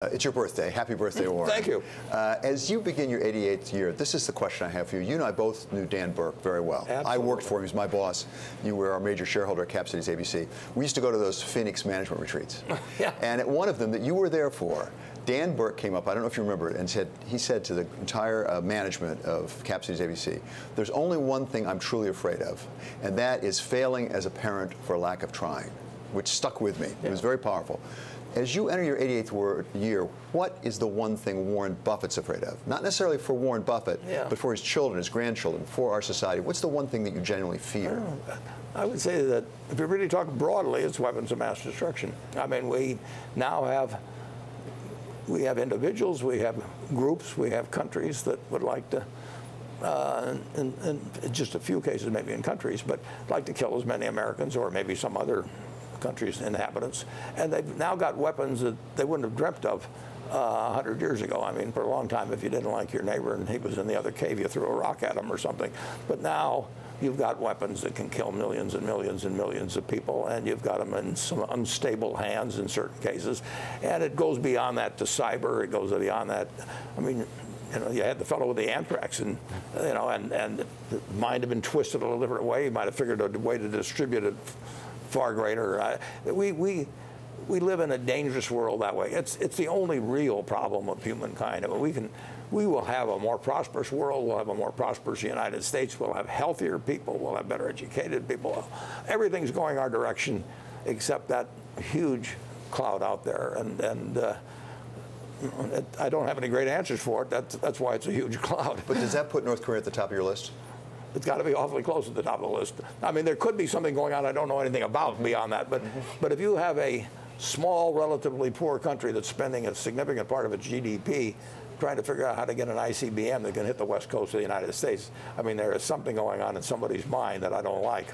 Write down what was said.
It's your birthday. Happy birthday, Warren. Thank you. As you begin your 88th year, this is the question I have for you. You and I both knew Dan Burke very well. Absolutely. I worked for him. He was my boss. You were our major shareholder at Cap Cities ABC. We used to go to those Phoenix management retreats. Yeah. And at one of them that you were there for, Dan Burke came up, I don't know if you remember it, and he said to the entire management of Cap Cities ABC, there's only one thing I'm truly afraid of, and that is failing as a parent for lack of trying, which stuck with me. Yeah. It was very powerful. As you enter your 88th year, what is the one thing Warren Buffett's afraid of? Not necessarily for Warren Buffett, but for his children, his grandchildren, for our society. What's the one thing that you genuinely fear? I would say that if you really talk broadly, it's weapons of mass destruction. I mean, we now have individuals, we have groups, we have countries that would like to, in just a few cases maybe in countries, but like to kill as many Americans or maybe some other countries' inhabitants, and they've now got weapons that they wouldn't have dreamt of 100 years ago. I mean, for a long time, if you didn't like your neighbor and he was in the other cave, you threw a rock at him or something. But now you've got weapons that can kill millions and millions and millions of people, and you've got them in some unstable hands in certain cases. And it goes beyond that to cyber. It goes beyond that. I mean, you know, you had the fellow with the anthrax, and you know, and the mind had been twisted a little different way. He might have figured a way to distribute it far greater. We live in a dangerous world that way. It's the only real problem of humankind. I mean, we will have a more prosperous world. We'll have a more prosperous United States. We'll have healthier people. We'll have better educated people. Everything's going our direction, except that huge cloud out there. And I don't have any great answers for it. That's why it's a huge cloud. But does that put North Korea at the top of your list? It's got to be awfully close at the top of the list. I mean, there could be something going on I don't know anything about beyond that. But if you have a small, relatively poor country that's spending a significant part of its GDP trying to figure out how to get an ICBM that can hit the west coast of the United States, I mean, there is something going on in somebody's mind that I don't like.